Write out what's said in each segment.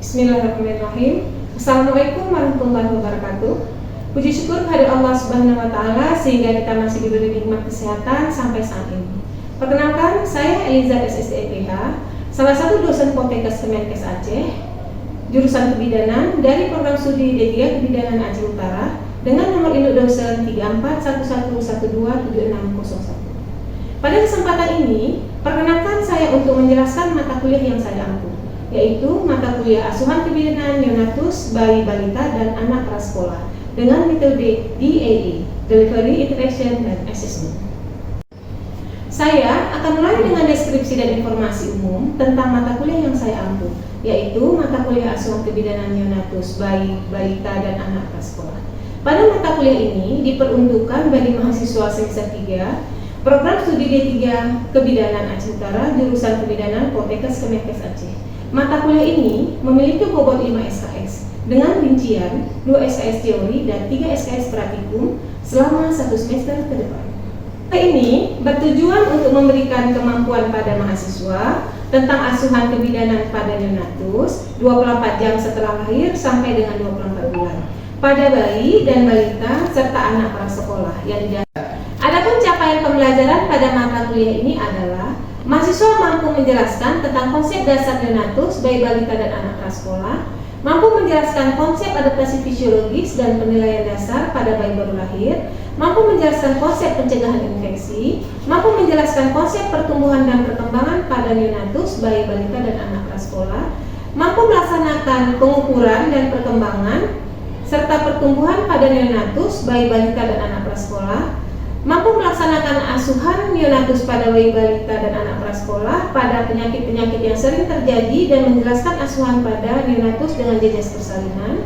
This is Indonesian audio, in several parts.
Bismillahirrahmanirrahim. Assalamualaikum warahmatullahi wabarakatuh. Puji syukur kepada Allah Subhanahu wa Ta'ala sehingga kita masih diberi nikmat kesehatan sampai saat ini. Perkenalkan, saya Eliza SSDPH, salah satu dosen Poltekkes Kemenkes Aceh, jurusan kebidanan dari program studi D3 Kebidanan Aceh Utara dengan nomor induk dosen 3411127601. Pada kesempatan ini, perkenalkan saya untuk menjelaskan mata kuliah yang saya ampu, yaitu mata kuliah asuhan kebidanan neonatus, bayi, balita, dan anak prasekolah dengan metode DAA, Delivery, Interaction, dan Assessment. Saya akan mulai dengan deskripsi dan informasi umum tentang mata kuliah yang saya ampu, yaitu mata kuliah asuhan kebidanan neonatus, bayi, balita, dan anak prasekolah. Pada mata kuliah ini diperuntukkan bagi mahasiswa semester 3 Program Studi D3 Kebidanan Aceh Utara, jurusan kebidanan Poltekkes Kemenkes Aceh. Mata kuliah ini memiliki bobot 5 SKS dengan rincian 2 SKS teori dan 3 SKS praktikum selama 1 semester ke depan. Ini bertujuan untuk memberikan kemampuan pada mahasiswa tentang asuhan kebidanan pada neonatus 24 jam setelah lahir sampai dengan 24 bulan pada bayi dan balita serta anak prasekolah yang didapat. Adapun capaian pembelajaran pada mata kuliah ini adalah mahasiswa mampu menjelaskan tentang konsep dasar neonatus, bayi, balita, dan anak prasekolah, mampu menjelaskan konsep adaptasi fisiologis dan penilaian dasar pada bayi baru lahir, mampu menjelaskan konsep pencegahan infeksi, mampu menjelaskan konsep pertumbuhan dan perkembangan pada neonatus, bayi, balita, dan anak prasekolah, mampu melaksanakan pengukuran dan perkembangan serta pertumbuhan pada neonatus, bayi, balita, dan anak prasekolah, mampu melaksanakan asuhan neonatus pada bayi, balita, dan anak prasekolah pada penyakit-penyakit yang sering terjadi dan menjelaskan asuhan pada neonatus dengan jejas persalinan,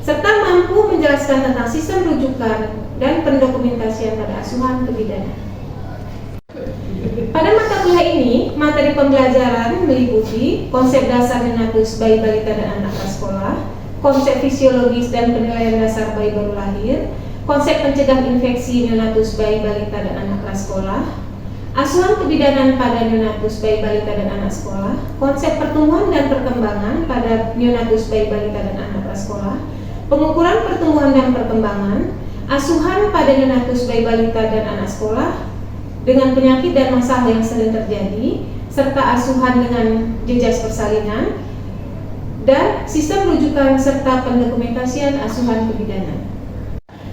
serta mampu menjelaskan tentang sistem rujukan dan pendokumentasian pada asuhan kebidanan. Pada mata kuliah ini, materi pembelajaran meliputi konsep dasar neonatus, bayi, balita, dan anak prasekolah, konsep fisiologis dan penilaian dasar bayi baru lahir, konsep pencegahan infeksi neonatus, bayi, balita, dan anak prasekolah, asuhan kebidanan pada neonatus, bayi, balita, dan anak sekolah, konsep pertumbuhan dan perkembangan pada neonatus, bayi, balita, dan anak prasekolah, pengukuran pertumbuhan dan perkembangan, asuhan pada neonatus, bayi, balita, dan anak sekolah dengan penyakit dan masalah yang sering terjadi, serta asuhan dengan jejas persalinan, dan sistem rujukan serta pendokumentasian asuhan kebidanan.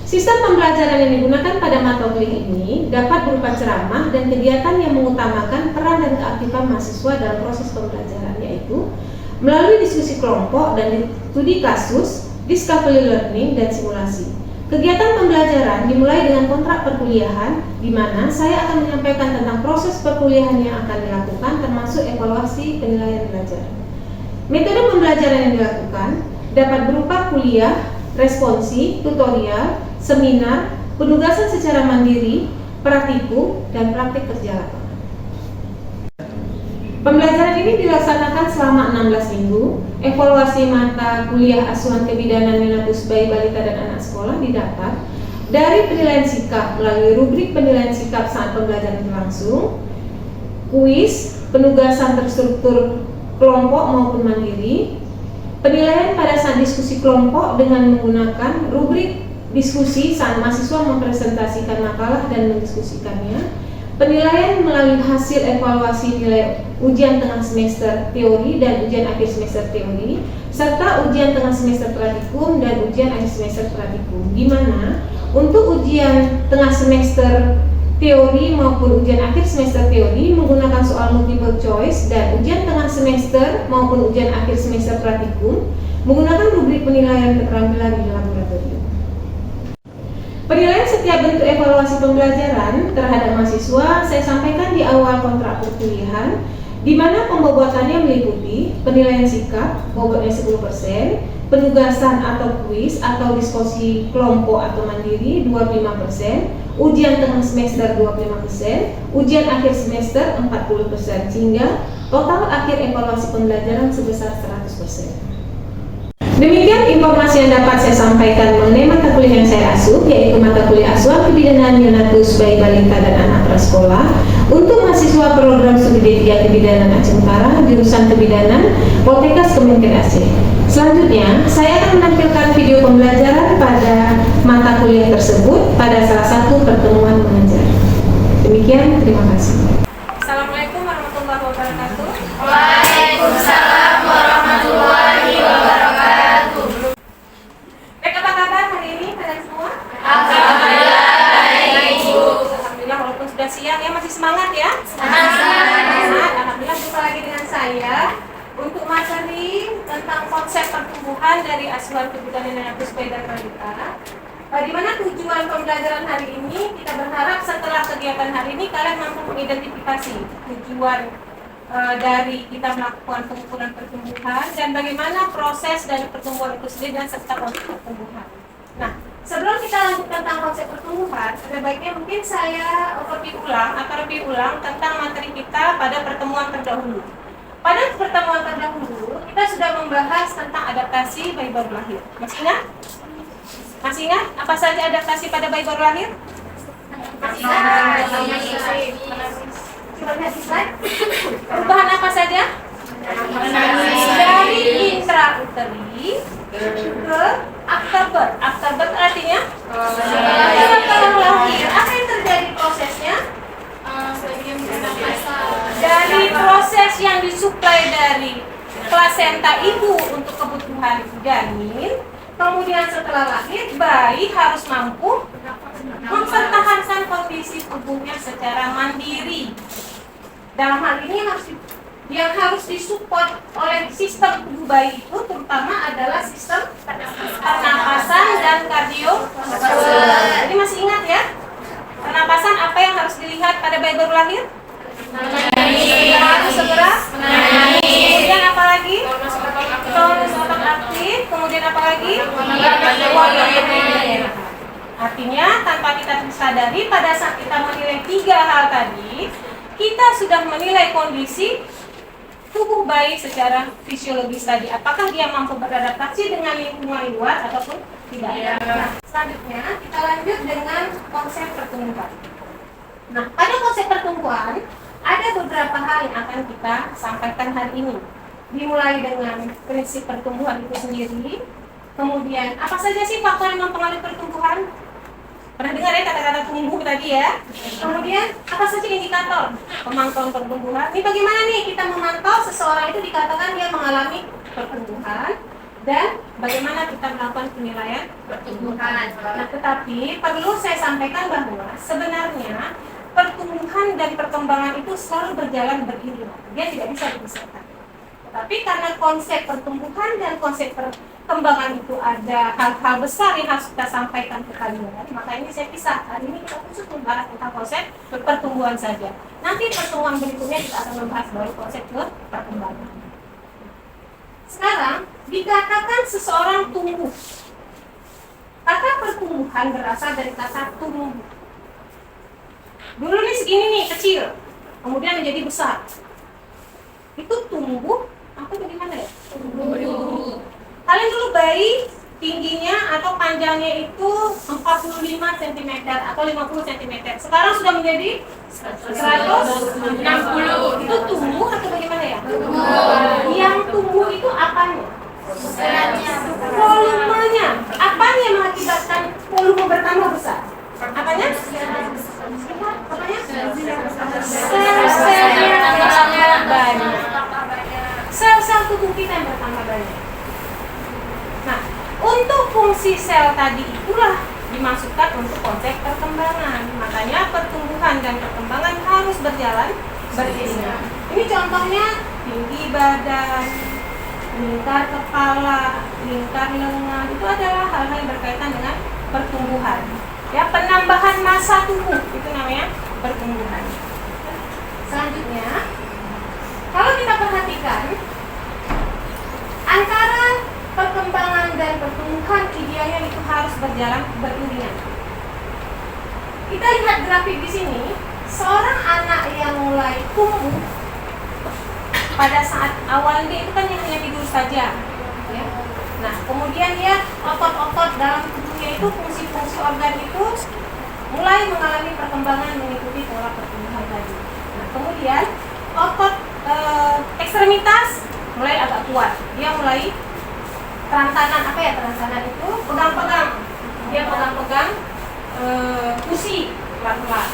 Sistem pembelajaran yang digunakan pada mata kuliah ini dapat berupa ceramah dan kegiatan yang mengutamakan peran dan keaktifan mahasiswa dalam proses pembelajaran, yaitu melalui diskusi kelompok dan studi kasus, discovery learning, dan simulasi. Kegiatan pembelajaran dimulai dengan kontrak perkuliahan, di mana saya akan menyampaikan tentang proses perkuliahan yang akan dilakukan, termasuk evaluasi penilaian belajar. Metode pembelajaran yang dilakukan dapat berupa kuliah, responsi, tutorial, seminar, penugasan secara mandiri, praktikum, dan praktik kerja lapangan. Pembelajaran ini dilaksanakan selama 16 minggu. Evaluasi mata kuliah asuhan kebidanan neonatus, bayi, balita, dan anak sekolah didapat dari penilaian sikap melalui rubrik penilaian sikap saat pembelajaran berlangsung, kuis, penugasan terstruktur kelompok maupun mandiri, penilaian pada saat diskusi kelompok dengan menggunakan rubrik diskusi saat mahasiswa mempresentasikan makalah dan mendiskusikannya, penilaian melalui hasil evaluasi nilai ujian tengah semester teori dan ujian akhir semester teori, serta ujian tengah semester praktikum dan ujian akhir semester praktikum, di mana untuk ujian tengah semester teori maupun ujian akhir semester teori menggunakan soal multiple choice, dan ujian tengah semester maupun ujian akhir semester praktikum menggunakan rubrik penilaian keterampilan di laboratorium. Penilaian setiap bentuk evaluasi pembelajaran terhadap mahasiswa saya sampaikan di awal kontrak perkuliahan, di mana pembobotannya meliputi penilaian sikap bobotnya 10%, penugasan atau kuis atau diskusi kelompok atau mandiri 25%, ujian tengah semester 25%, ujian akhir semester 40%, sehingga total akhir evaluasi pembelajaran sebesar 100%. Demikian informasi yang dapat saya sampaikan mengenai mata kuliah yang saya asuh, yaitu mata kuliah asuhan kebidanan neonatus, bayi, balita, dan anak prasekolah untuk mahasiswa program studi D3 Kebidanan Aceh Utara, jurusan kebidanan Poltekkes Kemenkes Aceh. Selanjutnya, saya akan menampilkan video pembelajaran pada mata kuliah tersebut pada salah satu pertemuan mengajar. Demikian, terima kasih. Assalamualaikum warahmatullahi wabarakatuh. Waalaikumsalam warahmatullahi wabarakatuh. Baik, apa kabar hari ini kalian semua? Alhamdulillah baik, Bu. Alhamdulillah, walaupun sudah siang ya, masih semangat ya? Semangat. Alhamdulillah, jumpa lagi dengan saya untuk materi tentang konsep pertumbuhan dari asuhan kebidanan dan puspedan balita. Di mana tujuan pembelajaran hari ini, kita berharap setelah kegiatan hari ini kalian mampu mengidentifikasi tujuan dari kita melakukan pengukuran pertumbuhan dan bagaimana proses dari pertumbuhan itu sendiri dan serta konsep pertumbuhan. Nah, sebelum kita lanjut tentang konsep pertumbuhan, ada baiknya mungkin saya review ulang tentang materi kita pada pertemuan terdahulu. Pada pertemuan terdahulu, kita sudah membahas tentang adaptasi bayi baru lahir. Masih ingat? Masih ingat apa saja adaptasi pada bayi baru lahir? Masih ingat? Coba lihat di slide. Perubahan apa saja? Dari intrauteri ke afterbirth. Afterbirth artinya? Setelah lahir. Apa yang terjadi prosesnya? Dari proses yang disuplai dari plasenta ibu untuk kebutuhan janin, kemudian setelah lahir, bayi harus mampu mempertahankan kondisi tubuhnya secara mandiri. Dalam hal ini yang harus disupport oleh sistem tubuh bayi itu terutama adalah sistem pernapasan dan kardiovaskular. Jadi masih ingat ya? Pernapasan apa yang harus dilihat pada bayi baru lahir? Harus segera kemudian apa lagi? Tonus otot aktif. Kemudian apa lagi? Artinya tanpa kita sadari pada saat kita menilai 3 hal tadi, kita sudah menilai kondisi tubuh bayi secara fisiologis tadi. Apakah dia mampu beradaptasi dengan lingkungan luar ataupun tidak? Nah, selanjutnya kita lanjut dengan konsep pertumbuhan. Nah, pada konsep pertumbuhan ada beberapa hal yang akan kita sampaikan hari ini. Dimulai dengan prinsip pertumbuhan itu sendiri. Kemudian, apa saja sih faktor yang mempengaruhi pertumbuhan? Pernah dengar ya kata-kata tumbuh tadi ya? Kemudian, apa saja indikator pemantauan pertumbuhan? Ini bagaimana nih kita memantau seseorang itu dikatakan dia mengalami pertumbuhan dan bagaimana kita melakukan penilaian pertumbuhan. Nah, tetapi perlu saya sampaikan bahwa sebenarnya pertumbuhan dan perkembangan itu selalu berjalan beriringan. Dia tidak bisa dipisahkan. Tapi karena konsep pertumbuhan dan konsep perkembangan itu ada hal-hal besar yang harus kita sampaikan ke kalian, maka ini saya pisah. Hari ini kita khusus membahas tentang konsep pertumbuhan saja. Nanti pertemuan berikutnya kita akan membahas baru konsep perkembangan. Sekarang dikatakan seseorang tumbuh. Kata pertumbuhan berasal dari kata tumbuh. Dulu nih segini nih kecil, kemudian menjadi besar. Itu tumbuh apa bagaimana ya? Tumbuh. Kalian dulu bayi tingginya atau panjangnya itu 45 cm atau 50 cm. Sekarang sudah menjadi 160. Itu tumbuh atau bagaimana ya? Tumbuh. Yang tumbuh itu apanya? Volumenya. Apanya yang mengakibatkan volume bertambah besar? Apanya? Apanya? Sel-selnya bertambah banyak. Sel-sel tubuh kita yang bertambah banyak. Nah, untuk fungsi sel tadi itulah dimasukkan untuk konsep perkembangan. Makanya pertumbuhan dan perkembangan harus berjalan beriringan. Ini contohnya tinggi badan, lingkar kepala, lingkar lengan, itu adalah hal-hal yang berkaitan dengan pertumbuhan. Ya, penambahan massa tubuh itu namanya pertumbuhan. Selanjutnya, kalau kita perhatikan antara perkembangan dan pertumbuhan idealnya itu harus berjalan beriringan. Kita lihat grafik di sini, seorang anak yang mulai tumbuh pada saat awal dia itu kan yang hanya tidur saja, ya. Nah, kemudian dia otot-otot dalam tubuhnya itu fungsi-fungsi organ itu mulai mengalami perkembangan mengikuti pola pertumbuhan tadi. Nah, kemudian otot ekstremitas mulai agak kuat, dia mulai Terantanan. Apa ya terantanan itu? Pegang-pegang. Dia pegang-pegang kursi pelan-pelan.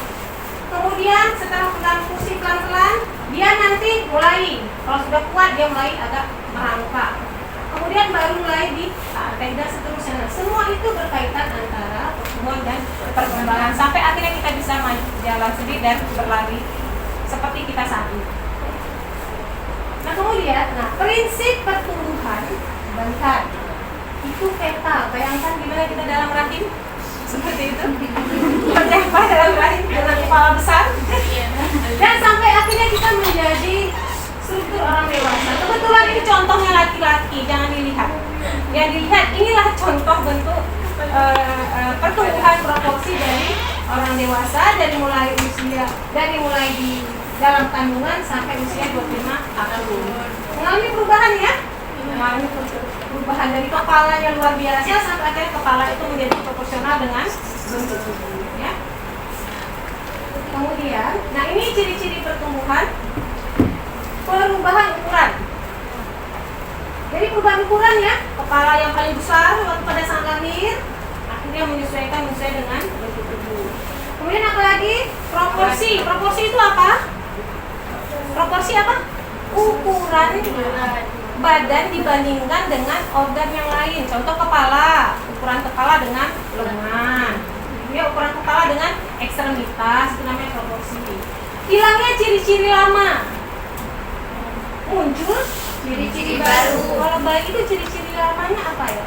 Kemudian setelah pegang kursi pelan-pelan, dia nanti mulai, kalau sudah kuat dia mulai agak merangkak. Kemudian baru mulai di tarik dan seterusnya. Nah, semua itu berkaitan antara pertumbuhan dan perkembangan sampai akhirnya kita bisa jalan sendiri dan berlari seperti kita saat ini. Nah kemudian, prinsip pertumbuhan, lihat itu fetal. Bayangkan gimana kita dalam rahim seperti itu. Seperti apa dalam rahim dengan kepala besar. Dan sampai akhirnya kita menjadi struktur orang dewasa. Kebetulan ini contohnya laki-laki, jangan dilihat. Yang dilihat inilah contoh bentuk pertumbuhan proporsi dari orang dewasa dari mulai di dalam kandungan sampai usia 25 tahun. Mengalami perubahan ya? Mengalami perubahan dari kepalanya luar biasa sampai akhirnya kepala itu menjadi proporsional dengan bentuk tubuh ya. Kemudian, nah ini ciri-ciri pertumbuhan. Perubahan ukuran. Jadi perubahan ukuran ya, kepala yang paling besar waktu pada saat lahir akhirnya menyesuaikan dengan bentuk tubuh. Kemudian apa lagi? Proporsi. Proporsi itu apa? Proporsi apa? Ukuran badan dibandingkan dengan organ yang lain. Contoh kepala, ukuran kepala dengan lengan. Ya, ukuran kepala dengan ekstremitas, itu namanya proporsi. Hilangnya ciri-ciri lama, muncul ciri-ciri baru. Kalau bayi itu ciri-ciri lamanya apa ya?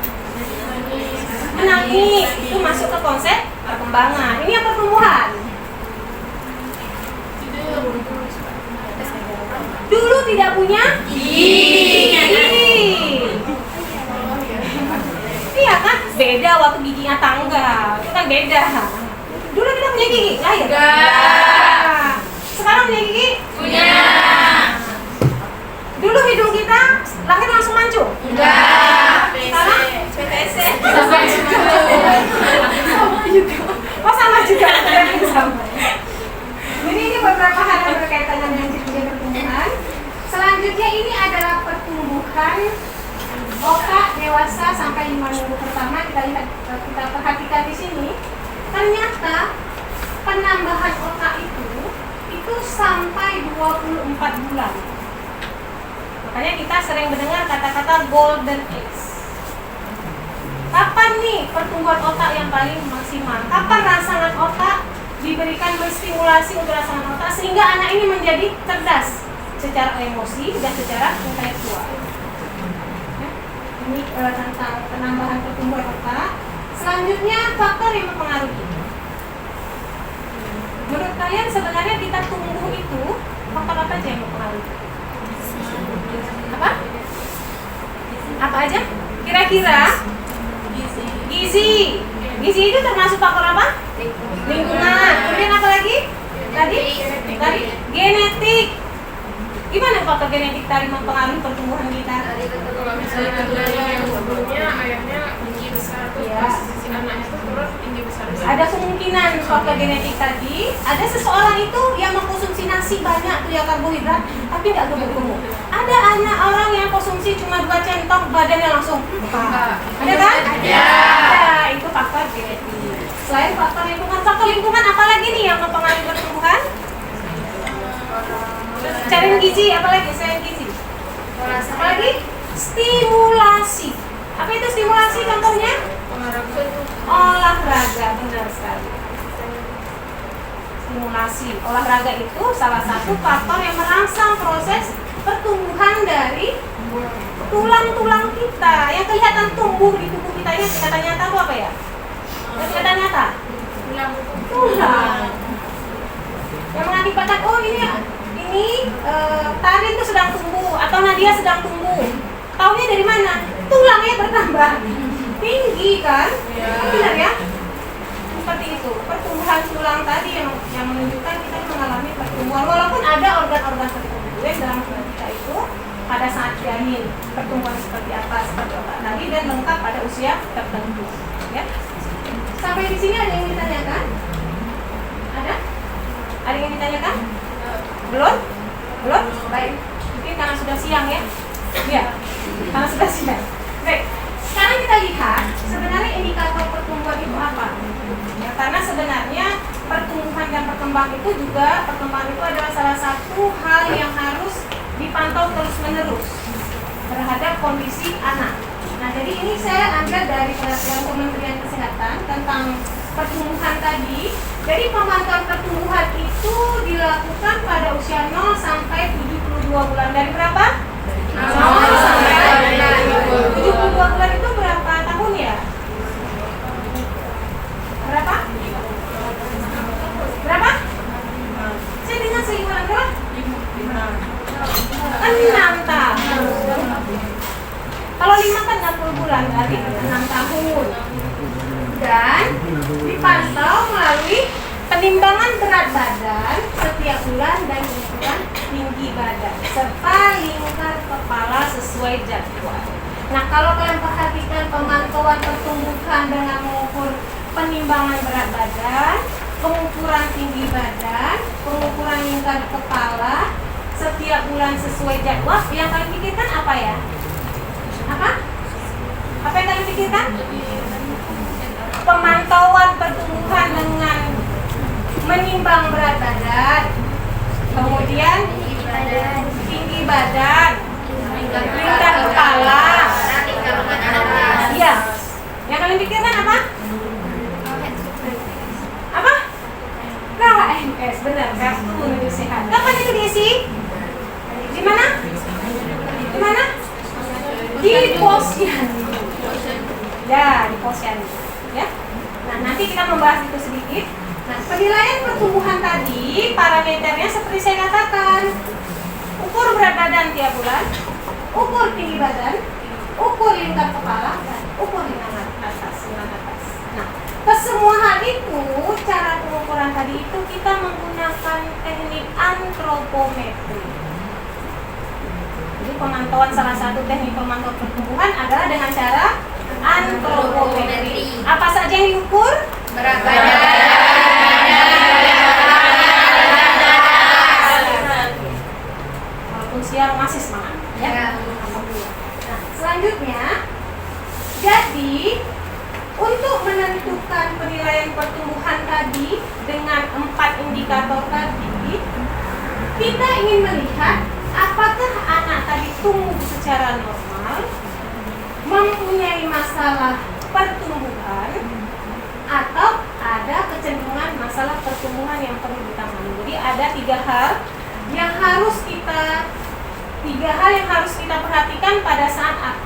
Menangis, itu masuk ke konsep perkembangan. Ini yang pertumbuhan. Dulu tidak punya gigi. Iya kan? Beda waktu giginya tanggal. Itu kan beda. Dulu kita punya gigi, lahir. Enggak. Sekarang punya gigi? Punya. Dulu hidung kita lahir langsung mancung? Enggak. Sekarang? PTC. Oh sama juga. Jadi ini beberapa hal yang berkaitan dengan ciri-ciri pertumbuhan. Selanjutnya ini adalah pertumbuhan otak dewasa sampai 5 minggu pertama. Kita perhatikan di sini. Ternyata penambahan otak itu sampai 24 bulan. Makanya kita sering mendengar kata-kata golden age. Kapan nih pertumbuhan otak yang paling maksimal? Kapan rangsangan otak diberikan berstimulasi untuk rangsangan otak sehingga anak ini menjadi cerdas secara emosi dan secara intelektual. Ya, ini tentang penambahan pertumbuhan otak. Selanjutnya faktor yang mempengaruhi. Menurut kalian sebenarnya kita tumbuh itu faktor apa aja yang mempengaruhi? Apa? Apa aja? Kira-kira? Gizi. Gizi itu termasuk faktor apa? Lingkungan. Kemudian apa lagi? Tadi genetik. Gimana faktor genetik tadi mempengaruhi pertumbuhan kita? Kalau misalnya yang sebelumnya ayahnya tinggi besar, terus pas si anaknya itu turun tinggi besar. Ada kemungkinan faktor genetik tadi. Ada seseorang itu yang mengkonsumsi nasi banyak tuh ya karbohidrat, tapi nggak gemuk-gemuk. Ada anak orang yang konsumsi cuma 2 centong, badannya langsung besar. Ada kan? Ada. Ada. Itu faktor genetik. Selain faktor lingkungan apa lagi nih yang mempengaruhi pertumbuhan? Cariin gizi, apa lagi? Selain gizi. Apa lagi? Stimulasi. Apa itu stimulasi contohnya? Olahraga, benar sekali. Stimulasi. Olahraga itu salah satu faktor yang merangsang proses pertumbuhan dari tulang-tulang kita. Yang kelihatan tumbuh di tubuh kita ini kelihatan nyata itu apa ya? Yang kelihatan nyata? Tulang. Yang mengakibatkan ini Tarin itu sedang tumbuh atau Nadia sedang tumbuh. Taunya dari mana? Tulangnya bertambah tinggi kan? Benar ya? Seperti itu. Pertumbuhan tulang tadi yang menunjukkan kita mengalami pertumbuhan. Walaupun ada organ-organ tertentu yang dalam tubuh kita itu pada saat janin pertumbuhan seperti apa seperti otak tadi dan lengkap pada usia tertentu. Ya. Sampai di sini ada yang ditanyakan? Ada? Ada yang ditanyakan? Belum? Baik. Mungkin karena sudah siang ya? Iya. Karena sudah siang. Baik. berkembang itu juga, perkembangan itu adalah salah satu hal yang harus dipantau terus-menerus terhadap kondisi anak. Nah, jadi ini saya ambil dari peraturan Kementerian Kesehatan tentang pertumbuhan tadi. Jadi pemantauan pertumbuhan itu dilakukan pada usia 0 sampai 72 bulan. Dari berapa? 0 sampai 72 bulan itu berapa tahun ya? Berapa? Berapa? Saya dengar seimbang berapa? 6 tahun. Kalau 5 kan 60 bulan, berarti 6 tahun. Dan dipantau melalui penimbangan berat badan setiap bulan dan ukuran tinggi badan serta lingkar kepala sesuai jadwal. Nah, kalau kalian perhatikan pemantauan pertumbuhan dengan mengukur penimbangan berat badan, pengukuran tinggi badan, pengukuran lingkar kepala setiap bulan sesuai jadwal, yang kalian pikirkan apa ya? Apa? Apa yang kalian pikirkan? Pemantauan pertumbuhan dengan menimbang berat badan, kemudian tinggi badan, lingkar kepala. Iya. Yang kalian pikirkan apa? Apa? KMS, benar, kartu menuju sehat. Kapan itu diisi? Di mana? Di mana? Di posyandu. Ya, di posyandu. Ya. Nah, nanti kita membahas itu sedikit. Nah, penilaian pertumbuhan tadi, parameternya seperti saya katakan. Ukur berat badan tiap bulan, ukur tinggi badan, ukur lingkar kepala, dan ukur lengan atas. Nah, kesemua hal itu, cara pengukuran tadi itu kita menggunakan teknik antropometri. Jadi pemantauan, salah satu teknik pemantauan pertumbuhan adalah dengan cara antropometri. Apa saja yang diukur? Berat badan. Walaupun siang masih semangat, ya. Nah, selanjutnya, jadi untuk menentukan penilaian pertumbuhan tadi dengan 4 indikator tadi, kita ingin melihat apakah anak tadi tumbuh secara normal, mempunyai masalah pertumbuhan, atau ada kecenderungan masalah pertumbuhan yang perlu ditangani. Jadi ada tiga hal yang harus kita perhatikan pada saat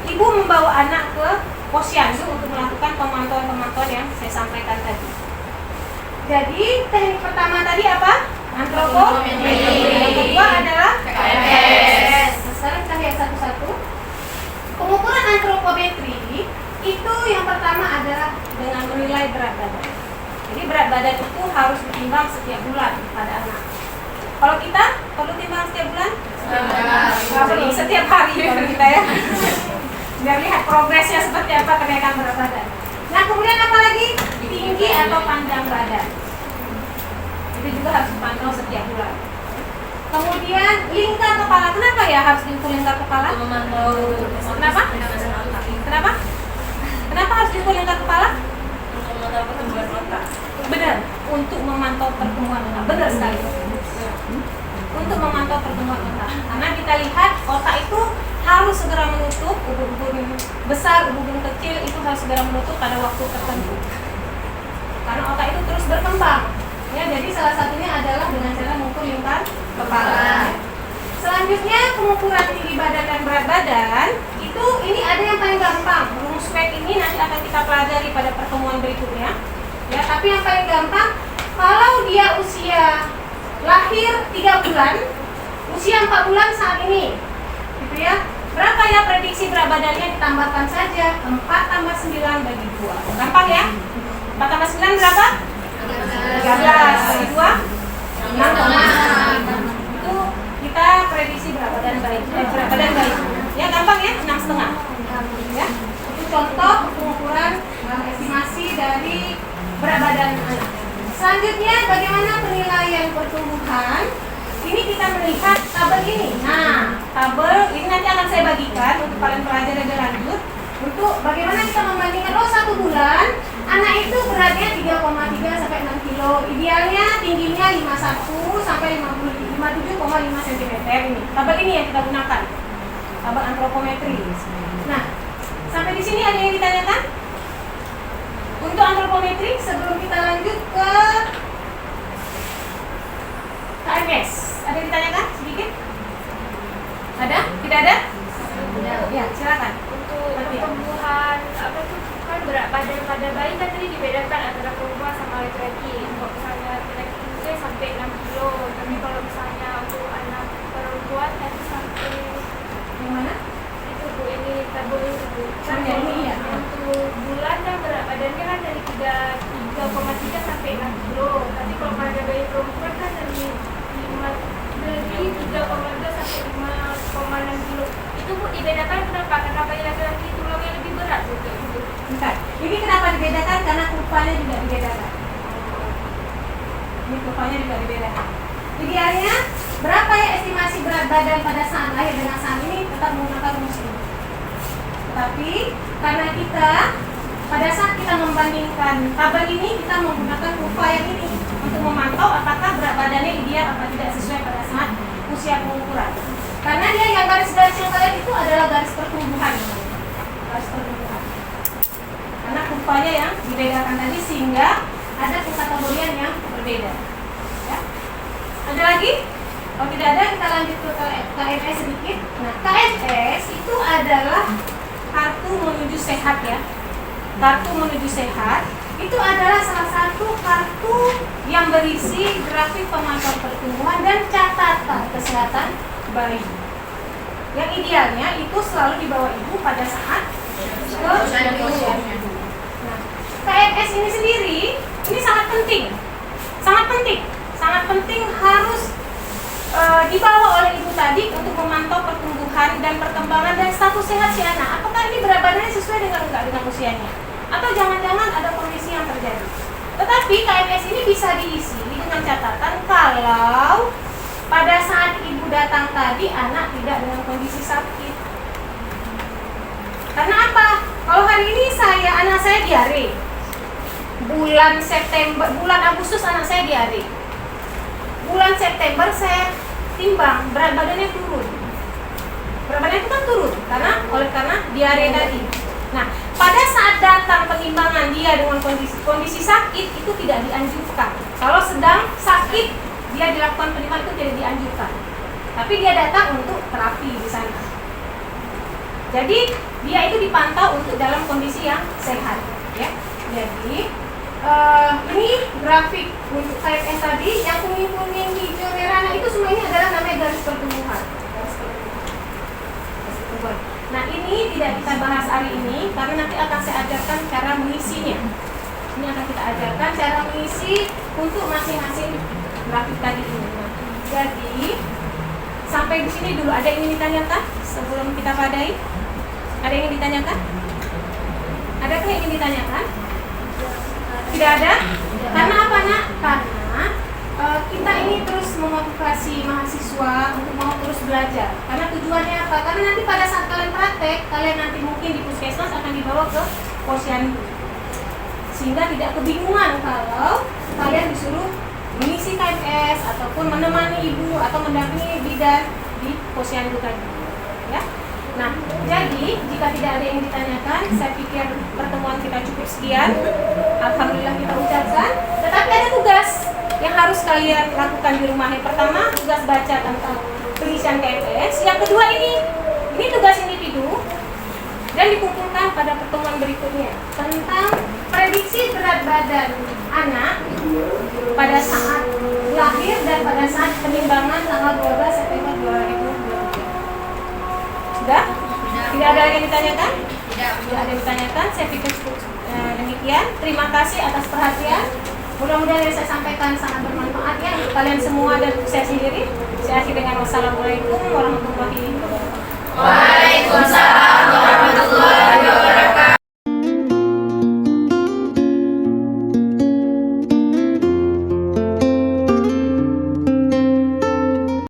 ibu membawa anak ke posyandu untuk melakukan pemantauan yang saya sampaikan tadi. Jadi teknik pertama tadi apa? Antropometri. Yang kedua adalah KMS. Sekarang kita lihat satu-satu. Pengukuran antropometri itu yang pertama adalah dengan menilai berat badan. Jadi berat badan itu harus ditimbang setiap bulan pada anak. Kalau kita perlu timbang setiap bulan? Nggak perlu, setiap hari kalau kita ya. Biar lihat progresnya seperti apa kenaikan berat badan. Nah, kemudian apa lagi? Tinggi atau panjang badan. Itu juga harus dipantau setiap bulan. Kemudian lingkar kepala. Kenapa ya harus diukur lingkar kepala? Kenapa? Kenapa? Kenapa harus diukur lingkar kepala? Memantau pertumbuhan otak. Benar, untuk memantau pertumbuhan otak. Benar sekali. Untuk memantau pertumbuhan otak. Karena kita lihat otak itu harus segera menutup, ubun-ubun besar, ubun-ubun kecil itu harus segera menutup pada waktu tertentu. Karena otak itu terus berkembang. Ya, jadi salah satunya adalah dengan cara mengukur lingkar kepala. Selanjutnya pengukuran tinggi badan dan berat badan itu ini ada yang paling gampang. Rumus PET ini nanti akan kita pelajari pada pertemuan berikutnya. Ya, tapi yang paling gampang kalau dia usia lahir 3 bulan, usia 4 bulan saat ini, gitu ya. Berapa ya prediksi berat badannya, ditambahkan saja 4 tambah 9 bagi 2. Gampang ya? 4 tambah 9 berapa? 13 bagi 2 6,6. Itu kita prediksi berat badan baik. Berat badan baik. Ya gampang ya, 6,5. Ya. Itu contoh pengukuran estimasi dari berat badan anak. Selanjutnya bagaimana penilaian pertumbuhan? Ini kita melihat tabel ini. Nah, tabel ini nanti akan saya bagikan untuk kalian pelajari lebih lanjut. Untuk bagaimana kita membandingkan 1 bulan Anak itu beratnya 3,3 sampai 6 kilo. Idealnya tingginya 51 sampai 57,5 cm ini. Tabel ini yang kita gunakan. Tabel antropometri. Nah, sampai di sini ada yang ditanyakan? Untuk antropometri sebelum kita lanjut ke KMS, ada yang ditanyakan sedikit? Ada? Tidak ada? Ya, silakan. Untuk pertumbuhan apa tuh kan berat badan pada bayi kan tadi dibedakan antara perempuan sama laki-laki. Kalau misalnya laki-laki itu sampai 6 kilo, tapi kalau misalnya untuk anak perempuan nanti sampai Yang mana? itu Bu ini tabel itu Bu. Kan Yang ini ya? untuk bulan kan berat badannya kan dari 3,3 sampai 6 kilo. Tapi kalau pada bayi perempuan kan dari 3,2 sampai 5,6 kilo. Itu Bu dibedakan kenapa? Karena bayi laki-laki tulangnya lebih berat gitu. Bentar. Ini kenapa dibedakan? Karena kurvanya juga dibedakan. Ini kurvanya juga dibedakan. Idealnya berapa ya estimasi berat badan pada saat lahir dengan saat ini tetap menggunakan rumus ini. Tetapi karena kita pada saat kita membandingkan tabel ini kita menggunakan kurva yang ini untuk memantau apakah berat badannya ideal apa tidak sesuai pada saat usia pengukuran. Karena dia yang garis-garis yang kalian itu adalah garis pertumbuhan. Garis pertumbuhan. Karena kurvanya yang dibedakan tadi sehingga ada pengkategorian yang berbeda. Ya. Ada lagi? Kalau tidak ada kita lanjut ke KMS sedikit. Nah, KMS itu adalah kartu menuju sehat ya. Kartu menuju sehat itu adalah salah satu kartu yang berisi grafik pemantau pertumbuhan dan catatan kesehatan bayi. Yang idealnya itu selalu dibawa ibu pada saat ke KMS ini sendiri, ini sangat penting, sangat penting harus dibawa oleh ibu tadi untuk memantau pertumbuhan dan perkembangan dan status sehat si anak. Apakah ini berat badannya sesuai dengan usianya? Atau jangan-jangan ada kondisi yang terjadi? Tetapi KMS ini bisa diisi dengan catatan kalau pada saat ibu datang tadi anak tidak dengan kondisi sakit. Karena apa? Kalau hari ini anak saya diare. Bulan Agustus anak saya diare. Bulan September saya timbang, berat badannya turun. Berat badannya itu kan turun karena diare tadi. Nah, pada saat datang penimbangan dia dengan kondisi sakit itu tidak dianjurkan. Kalau sedang sakit dia dilakukan penimbangan itu tidak dianjurkan. Tapi dia datang untuk terapi di sana. Jadi dia itu dipantau untuk dalam kondisi yang sehat, ya. Jadi ini grafik untuk KMS tadi yang kuning-kuning, hijau, merah, nah itu semua ini adalah namanya garis pertumbuhan. Nah ini tidak kita bahas hari ini karena nanti akan saya ajarkan cara mengisinya. Ini akan kita ajarkan cara mengisi untuk masing-masing grafik tadi ini. Nah, jadi sampai di sini dulu. Ada yang ingin ditanyakan sebelum kita padai? Ada yang ingin ditanyakan? Adakah yang ingin ditanyakan? Tidak ada? Karena apa nak? Karena kita ini terus memotivasi mahasiswa untuk mau terus belajar. Karena tujuannya apa? Karena nanti pada saat kalian praktek, kalian nanti mungkin di puskesmas akan dibawa ke posyandu. Sehingga tidak kebingungan kalau kalian disuruh mengisi KMS ataupun menemani ibu atau mendampingi bidan di posyandu tadi. Ya. Nah, jadi jika tidak ada yang ditanyakan, saya pikir pertemuan kita cukup sekian. Alhamdulillah kita ucapkan. Tetapi ada tugas yang harus kalian lakukan di rumah. Yang pertama, tugas baca tentang pengisian KMS. Yang kedua ini tugas individu dan dikumpulkan pada pertemuan berikutnya tentang prediksi berat badan anak pada saat lahir dan pada saat penimbangan tanggal 12 September 2023. Sudah? Tidak ada yang ditanyakan? Tidak ada yang ditanyakan. Saya pikir cukup demikian. Terima kasih atas perhatian. Mudah-mudahan yang saya sampaikan sangat bermanfaat ya untuk kalian semua dan untuk saya sendiri. Saya akhiri dengan wassalamualaikum warahmatullahi wabarakatuh. Waalaikumsalam warahmatullahi wabarakatuh.